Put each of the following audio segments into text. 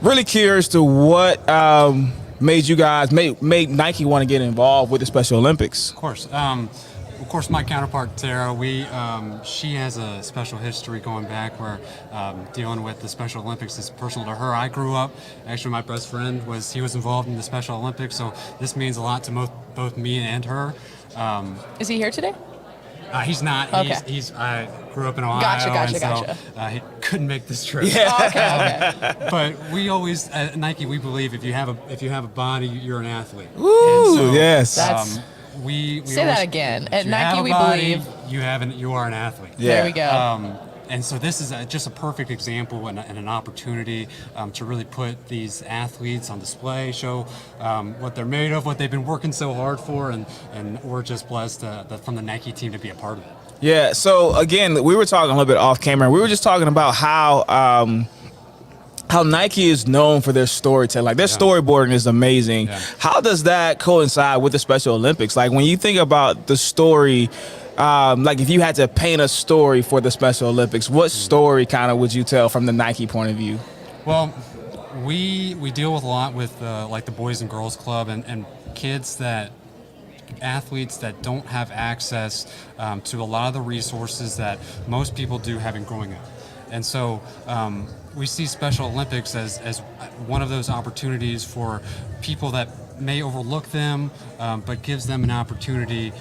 really curious to what made you guys made Nike want to get involved with the Special Olympics. Of course, my counterpart Tara, she has a special history going back where dealing with the Special Olympics is personal to her. I grew up, actually, my best friend was involved in the Special Olympics, so this means a lot to both me and her. Is he here today? He's not. Okay. I grew up in Ohio, Gotcha. he couldn't make this trip. Yeah. Oh, okay. But we always at Nike we believe if you have a body, you're an athlete. Ooh, yes. That's- we Say always, that again. if At you Nike, have a we body, believe. you are an athlete. Yeah. There we go. And so this is just a perfect example and an opportunity to really put these athletes on display, show what they're made of, what they've been working so hard for, and we're just blessed from the Nike team to be a part of it. Yeah. So again, we were talking a little bit off camera. We were just talking about how Nike is known for their storytelling. Like their storyboarding is amazing. Yeah. How does that coincide with the Special Olympics? Like when you think about the story, like if you had to paint a story for the Special Olympics, what story kind of would you tell from the Nike point of view? Well, we deal with a lot with like the Boys and Girls Club and athletes that don't have access to a lot of the resources that most people do having growing up. And so we see Special Olympics as one of those opportunities for people that may overlook them, but gives them an opportunity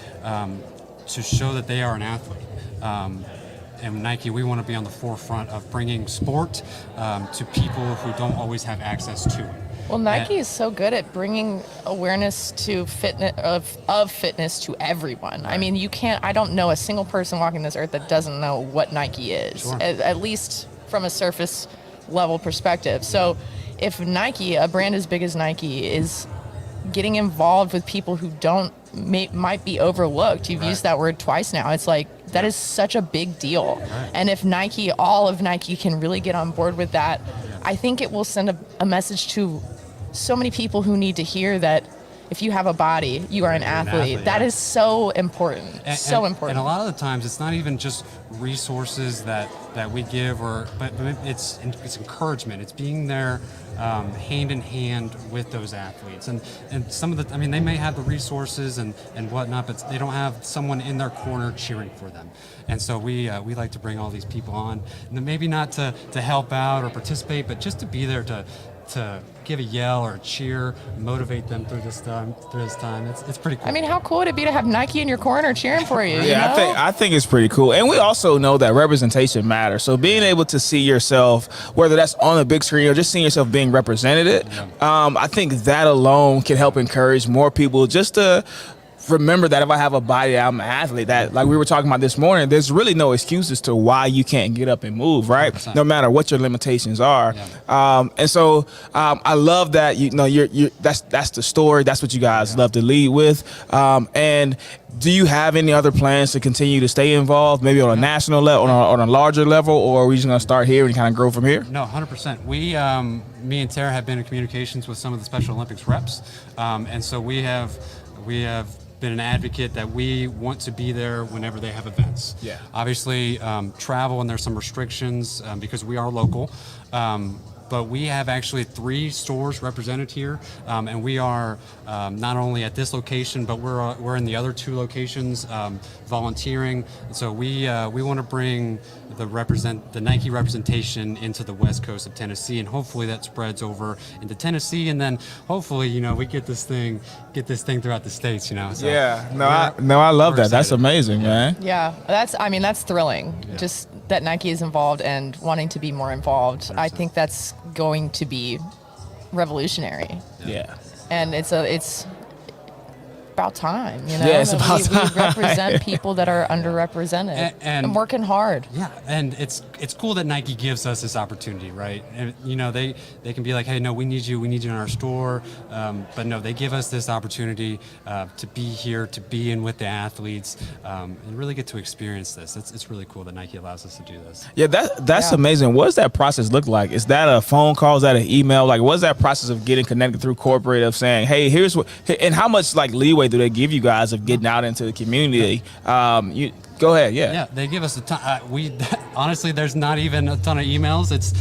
to show that they are an athlete. And Nike, we want to be on the forefront of bringing sport to people who don't always have access to it. Well, Nike is so good at bringing awareness to fitness of fitness to everyone. Right. I mean, I don't know a single person walking this earth that doesn't know what Nike is, Sure. at least from a surface level perspective. So if Nike, a brand as big as Nike, is getting involved with people who might be overlooked, you've used that word twice now, it's like, that is such a big deal. Right. And if all of Nike can really get on board with that, I think it will send a message to so many people who need to hear that if you have a body, you are an athlete. That is so important. Important. And a lot of the times, it's not even just resources that we give, but it's encouragement. It's being there hand in hand with those athletes. And some of they may have the resources and whatnot, but they don't have someone in their corner cheering for them. And so we like to bring all these people on, and maybe not to help out or participate, but just to be there to give a yell or a cheer, motivate them through this time. It's pretty cool. I mean, how cool would it be to have Nike in your corner cheering for you? Yeah, you know? I think it's pretty cool. And we also know that representation matters. So being able to see yourself, whether that's on a big screen or just seeing yourself being represented, I think that alone can help encourage more people just to remember that if I have a body, I'm an athlete. That, like we were talking about this morning, there's really no excuses to why you can't get up and move, right? 100%. No matter what your limitations are. Yeah. And so I love that that's the story. That's what you guys love to lead with. And do you have any other plans to continue to stay involved, maybe on a national level, on a larger level, or are we just going to start here and kind of grow from here? No, 100%. Me and Tara have been in communications with some of the Special Olympics reps, and so we have been an advocate that we want to be there whenever they have events. Yeah. Obviously, travel, and there's some restrictions because we are local. But we have actually 3 stores represented here, and we are not only at this location, but we're in the other 2 locations volunteering. So we want to bring the Nike representation into the West Coast of Tennessee, and hopefully that spreads over into Tennessee, and then hopefully we get this thing throughout the states. So I love that. That's amazing, man. Yeah, that's thrilling. Yeah. Just that Nike is involved and wanting to be more involved. 100%. I think that's going to be revolutionary. Yeah. And it's about time, Yeah, it's about time. We represent people that are underrepresented and working hard. Yeah, and it's cool that Nike gives us this opportunity, right? And they can be like, hey, no, we need you in our store, but no, they give us this opportunity to be here, to be in with the athletes, and really get to experience this. It's really cool that Nike allows us to do this. Yeah, that's amazing. What does that process look like? Is that a phone call? Is that an email? Like, what's that process of getting connected through corporate, of saying, hey, here's what, and how much like leeway do they give you guys of getting out into the community? Go ahead. Yeah. Yeah, they give us a ton. Honestly, there's not even a ton of emails. It's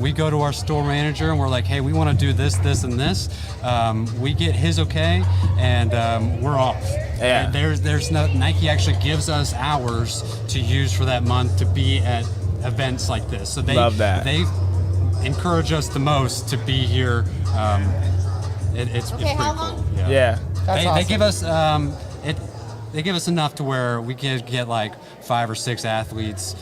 we go to our store manager and we're like, hey, we want to do this, this, and this. We get his okay, and we're off. Yeah. There's no Nike actually gives us hours to use for that month to be at events like this. So Love that. They encourage us the most to be here. It's pretty cool. Yeah. They give us They give us enough to where we can get like 5 or 6 athletes,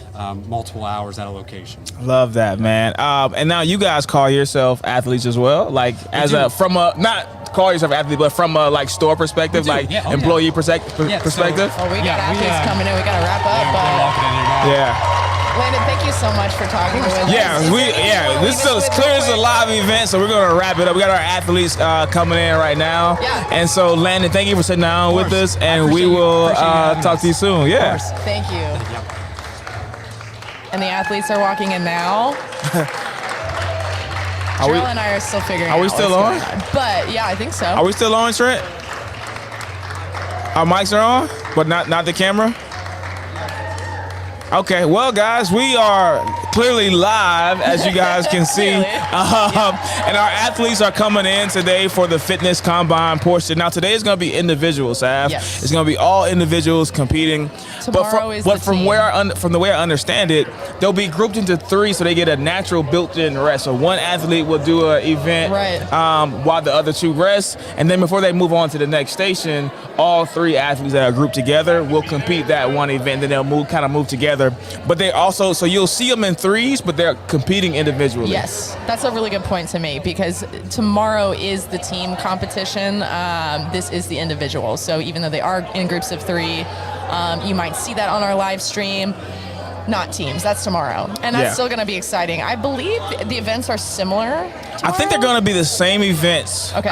multiple hours at a location. Love that, man. And now you guys call yourself athletes as well, like not call yourself athlete, but from a like store perspective, like employee perspective. We got athletes coming in. We got to wrap up. Yeah. Landon, thank you so much for talking with us. This is as clear as a live event, so we're gonna wrap it up. We got our athletes coming in right now. Yeah. And so Landon, thank you for sitting down with us, and we will talk to you soon. Yeah. Thank you. And the athletes are walking in now. Gerell and I are still figuring out. Are we still on? But yeah, I think so. Are we still on, Trent? Our mics are on, but not the camera. Okay, well, guys, we are clearly live, as you guys can see. And our athletes are coming in today for the fitness combine portion. Now, today is going to be individual, Sav. Yes. It's going to be all individuals competing. From the way I understand it, they'll be grouped into 3 so they get a natural built-in rest. So one athlete will do an event while the other 2 rest. And then before they move on to the next station, all 3 athletes that are grouped together will compete that one event. Then they'll move together. But they also, so you'll see them in 3s, but they're competing individually. Yes, that's a really good point to make, because tomorrow is the team competition. This is the individual. So even though they are in groups of 3, you might see that on our live stream. Not teams. That's tomorrow, and that's still going to be exciting. I believe the events are similar. Tomorrow? I think they're going to be the same events. Okay.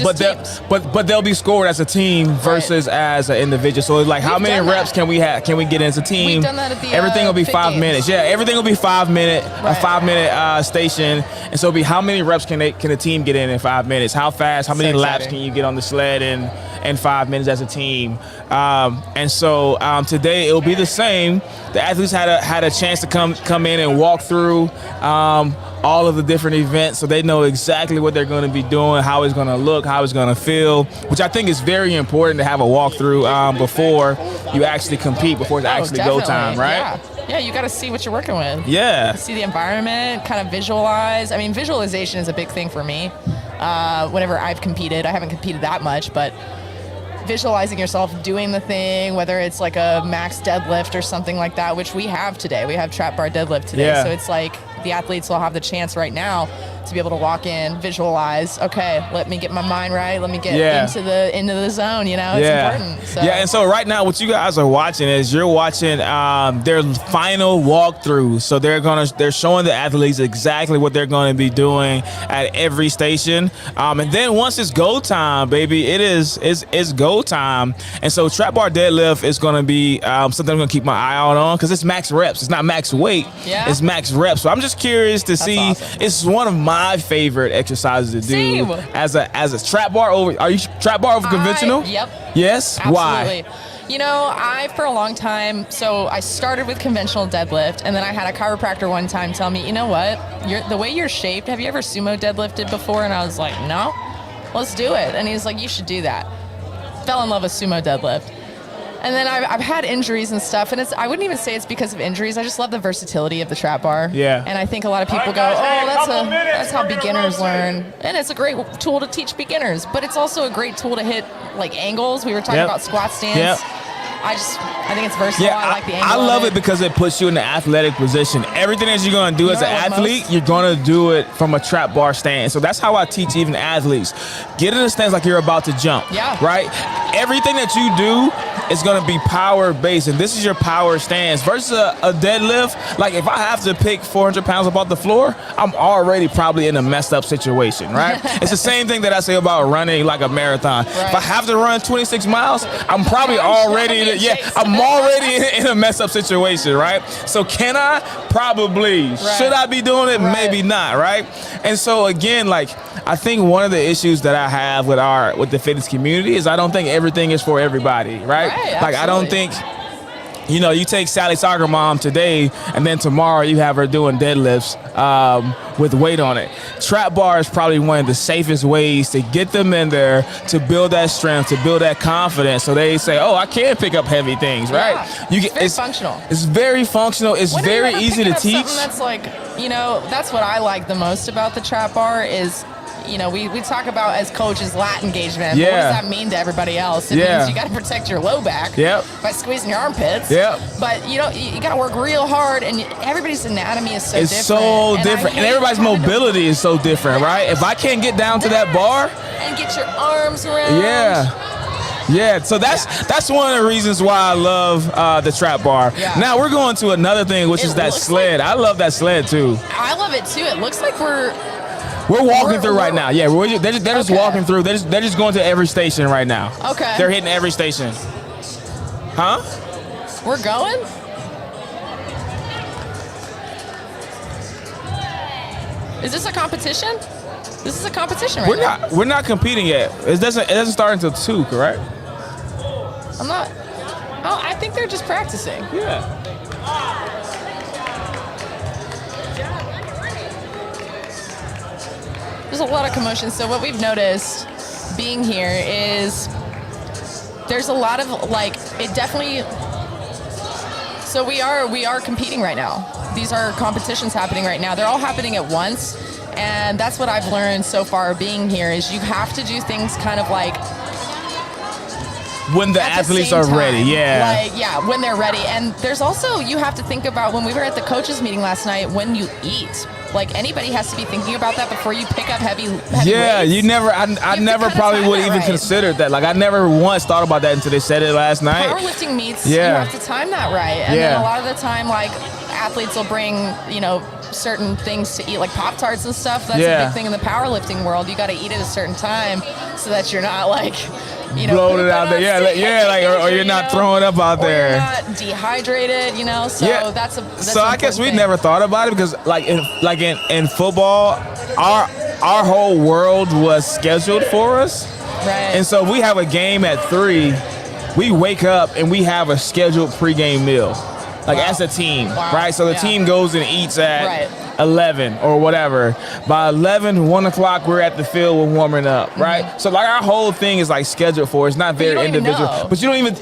But they'll be scored as a team versus as an individual. So it's like, how many reps can we have? Can we get as a team? We've done that at the everything will be 5 games. minutes. Yeah, everything will be 5 minute, a 5 minute station. And so it'll be how many reps can a team get in 5 minutes? How fast? How many laps can you get on the sled in 5 minutes as a team? And so today it'll be the same. The athletes had a chance to come in and walk through all of the different events, so they know exactly what they're going to be doing, how it's going to look, how it's going to feel, which I think is very important to have a walkthrough before you actually compete, before it's actually go time, right? Yeah, you got to see what you're working with. Yeah. See the environment, kind of visualize. I mean, visualization is a big thing for me. Whenever I've competed, I haven't competed that much, but visualizing yourself doing the thing, whether it's like a max deadlift or something like that, which we have today. We have trap bar deadlift today. Yeah. So it's like the athletes will have the chance right now to be able to walk in, visualize, okay, let me get my mind right, let me get into the zone, you know, it's important. So. Yeah, and so right now what you guys are watching is you're watching their final walkthrough. So they're showing the athletes exactly what they're going to be doing at every station. And then once it's go time, baby, it's go time. And so trap bar deadlift is going to be something I'm going to keep my eye out on, because it's max reps. It's not max weight. Yeah. It's max reps. So I'm just curious to see. Awesome. It's one of my favorite exercises to do. Same. As a trap bar over. Are you trap bar over conventional? Yep. Yes. Absolutely. Why? You know, for a long time, so I started with conventional deadlift, and then I had a chiropractor one time tell me, you know what, the way you're shaped, have you ever sumo deadlifted before? And I was like, no, let's do it. And he was like, you should do that. Fell in love with sumo deadlift. And then I've had injuries and stuff, and I wouldn't even say it's because of injuries. I just love the versatility of the trap bar. Yeah. And I think a lot of people go, oh, that's how beginners learn. And it's a great tool to teach beginners, but it's also a great tool to hit like angles. We were talking about squat stance. Yep. I think it's versatile. I like the angle. I love it because it puts you in the athletic position. Everything that you're going to do as an athlete, you're going to do it from a trap bar stance. So that's how I teach even athletes. Get in a stance like you're about to jump. Yeah. Right? Everything that you do is going to be power based, and this is your power stance versus a deadlift. Like if I have to pick 400 pounds up off the floor, I'm already probably in a messed up situation, right? It's the same thing that I say about running like a marathon. Right. If I have to run 26 miles, I'm probably already I'm I'm already in a mess up situation, right? So can I? Probably. Right. Should I be doing it? Right. Maybe not, right? And so again, like, I think one of the issues that I have with the fitness community is I don't think everything is for everybody, right? Like, I don't think, you take Sally Soccer Mom today, and then tomorrow you have her doing deadlifts with weight on it. Trap bar is probably one of the safest ways to get them in there, to build that strength, to build that confidence, so they say, oh, I can pick up heavy things, right? Yeah. It's very functional. It's very functional. It's When very are you ever easy picking to up teach. something that's like, that's what I like the most about the trap bar is, we talk about as coaches lat engagement. Yeah. But what does that mean to everybody else? It means you got to protect your low back by squeezing your armpits. Yep. But you got to work real hard, and everybody's anatomy is so different. It's so different, and everybody's mobility is so different, right? If I can't get down to that bar and get your arms around. Yeah, so that's one of the reasons why I love the trap bar. Yeah. Now we're going to another thing, which is that sled. I love that sled too. I love it too. It looks like we're walking through right now. Yeah, they're just walking through. They're just going to every station right now. Okay. They're hitting every station. Huh? We're going? Is this a competition? This is a competition right now. We're not competing yet. It doesn't start until 2, correct? I'm not. Oh, I think they're just practicing. Yeah. There's a lot of commotion. So what we've noticed being here is there's a lot of it definitely. So we are competing right now. These are competitions happening right now. They're all happening at once. And that's what I've learned so far being here is you have to do things kind of like when the athletes are ready. Yeah. When they're ready. And there's also, you have to think about when we were at the coaches meeting last night, when you eat. Like anybody has to be thinking about that before you pick up heavy weights. You never. I never probably would even consider that. Like I never once thought about that until they said it last night. Powerlifting meets, you have to time that right. And then a lot of the time, athletes will bring, certain things to eat, like Pop-Tarts and stuff. That's a big thing in the powerlifting world. You got to eat at a certain time so that you're not blown it out there. Or you're not throwing up out there. You're not dehydrated, So that's so I guess we never thought about it because in football, our whole world was scheduled for us. Right. And so we have a game at 3. We wake up and we have a scheduled pregame meal. As a team, right? So the team goes and eats at 11 or whatever. By 11, 1 o'clock, we're at the field, we're warming up, right? So our whole thing is scheduled for. It's not very individual, but you don't even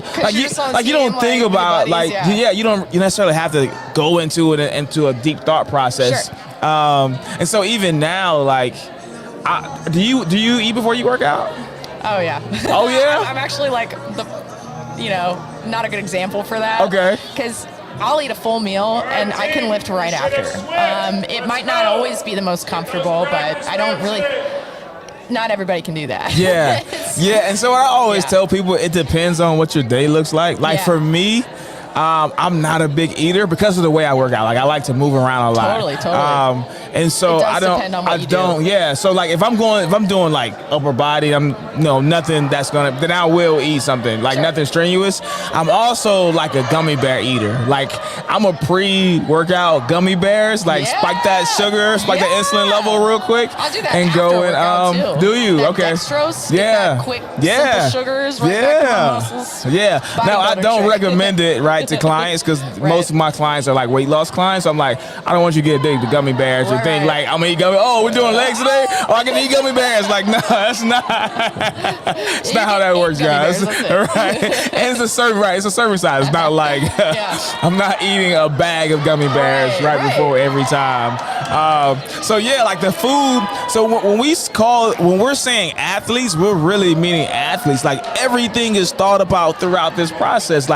you don't think about you don't necessarily have to go into it into a deep thought process. Sure. And so even now, do you eat before you work out? Oh yeah. Oh yeah. I'm actually not a good example for that. Okay. Because I'll eat a full meal and I can lift right after. It might not always be the most comfortable, but I don't really. Not everybody can do that. Yeah, and so I always tell people it depends on what your day looks like. For me, I'm not a big eater because of the way I work out. I like to move around a lot. Totally. And so I don't. Yeah. So if I'm doing upper body, nothing that's then I will eat something nothing strenuous. I'm also a gummy bear eater. I'm a pre-workout gummy bears. Spike that sugar, spike the insulin level real quick. I'll do that and go and too. do you? That Okay. Dextrose, get that quick, simple sugars right back to my muscles. Yeah. Now I don't trick. recommend it to clients because most of my clients are weight loss clients. So I'm I don't want you to get addicted to gummy bears or think I'm gonna eat gummy. Oh, we're doing legs today. Oh, I can eat gummy bears. No, that's not. It's not how that works, guys. Right? And it's a serving. Right? It's a serving size. It's not I'm not eating a bag of gummy bears before every time. So the food. So when we're saying athletes, we're really meaning athletes. Everything is thought about throughout this process.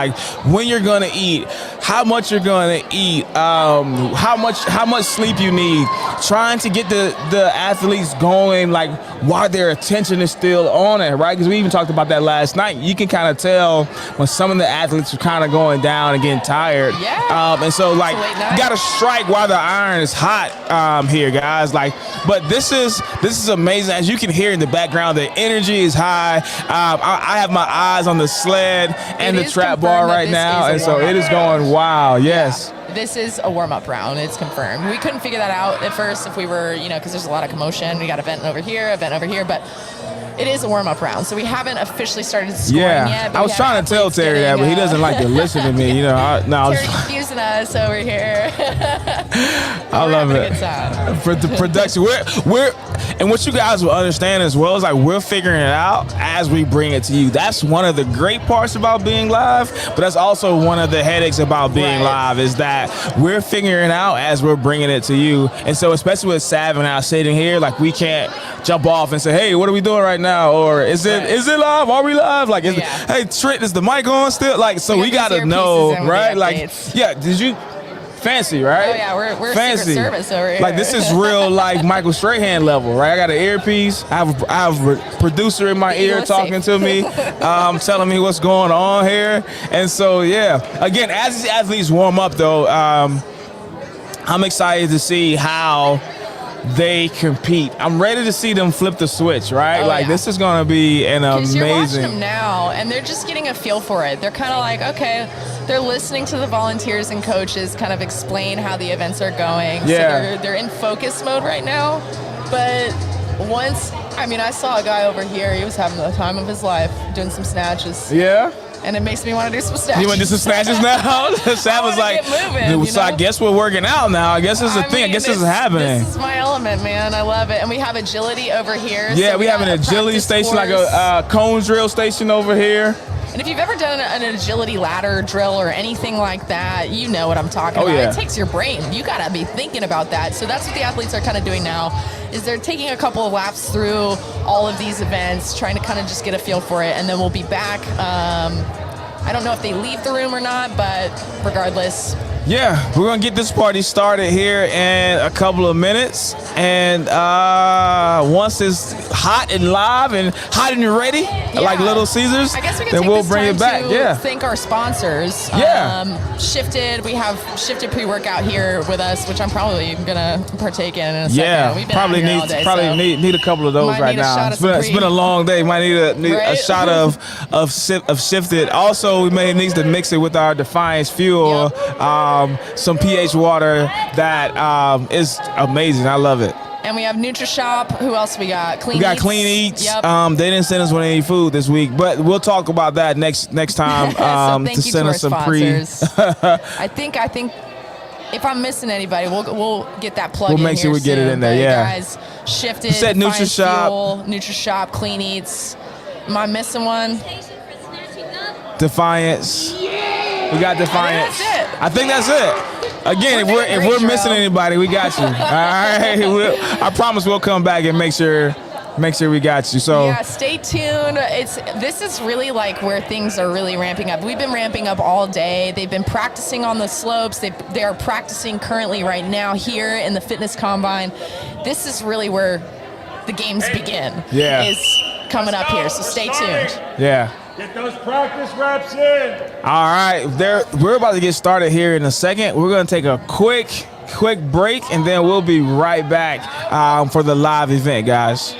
When you're gonna eat, how much you're gonna eat, how much sleep you need. Trying to get the athletes going while their attention is still on it, right? Because we even talked about that last night. You can kind of tell when some of the athletes are kind of going down and getting tired. Yeah. And so you got to strike while the iron is hot. here, guys. Like, but this is amazing. As you can hear in the background, the energy is high. I have my eyes on the sled and the trap bar right now, and so it is going wild. Yes. Yeah. This is a warm-up round. It's confirmed. We couldn't figure that out at first if we were, because there's a lot of commotion. We got event over here, but it is a warm-up round. So we haven't officially started scoring yet. I was trying to tell Terry that, but he doesn't like to listen to me. Terry's confusing us over here. I love it. Good time. For the production, we're and what you guys will understand as well is like we're figuring it out as we bring it to you. That's one of the great parts about being live, but that's also one of the headaches about being live is that we're figuring it out as we're bringing it to you. And so especially with Sav and I sitting here, like we can't jump off and say, hey, what are we doing right now? Or is it live? Are we live? Like, hey, Trent, is the mic on still? Like, so we got to know, right? Like, did you... Fancy, right? Oh yeah, we're fancy. Secret Service over here. Like this is real life Michael Strahan level, right? I got an earpiece. I have a producer in my ear talking to me, telling me what's going on here. And so again, as these athletes warm up though, I'm excited to see how they compete. I'm ready to see them flip the switch, right? This is going to be an amazing. You're watching them now, and they're just getting a feel for it. They're kind of like, okay, they're listening to the volunteers and coaches kind of explain how the events are going. Yeah. So they're in focus mode right now. But I saw a guy over here. He was having the time of his life doing some snatches. Yeah. And it makes me want to do some snatches. You want to do some snatches now? Sam was like, so I guess we're working out now. I guess it's a thing. I guess this is happening. This is my element, man. I love it. And we have agility over here. Yeah, so we have an agility station, like a cone drill station over here. And if you've ever done an agility ladder drill or anything like that, you know what I'm talking about. Yeah. It takes your brain. You got to be thinking about that. So that's what the athletes are kind of doing now, is they're taking a couple of laps through all of these events, trying to kind of just get a feel for it, and then we'll be back. I don't know if they leave the room or not, but regardless. Yeah, we're going to get this party started here in a couple of minutes. And once it's hot and live and hot and ready, like Little Caesars, I guess we can then take we'll this bring time it back. to thank our sponsors. Shifted, we have Shifted pre-workout here with us, which I'm probably going to partake in a second. Yeah, We've been need a couple of those right now. It's been a long day. Might need a shot of Shifted. Also, we may need to mix it with our Defiance Fuel. Some pH water that is amazing. I love it. And we have NutriShop. Who else we got? We got Clean Eats. Yep. They didn't send us with any food this week, but we'll talk about that next time. So thank to you send to us some sponsors. I think if I'm missing anybody, we'll get that plug in. We'll make sure we get it in there. But guys, Shifted. You said NutriShop. NutriShop, Clean Eats. Am I missing one? Defiance. We got Defiance. I think that's it. Again, if we're missing anybody, we got you. All right, I promise we'll come back and make sure we got you. So stay tuned. This is really like where things are really ramping up. We've been ramping up all day. They've been practicing on the slopes. They are practicing currently right now here in the fitness combine. This is really where the games begin. Yeah, is coming up here. So stay tuned. Yeah. Get those practice reps in. All right, we're about to get started here in a second. We're going to take a quick break, and then we'll be right back for the live event, guys.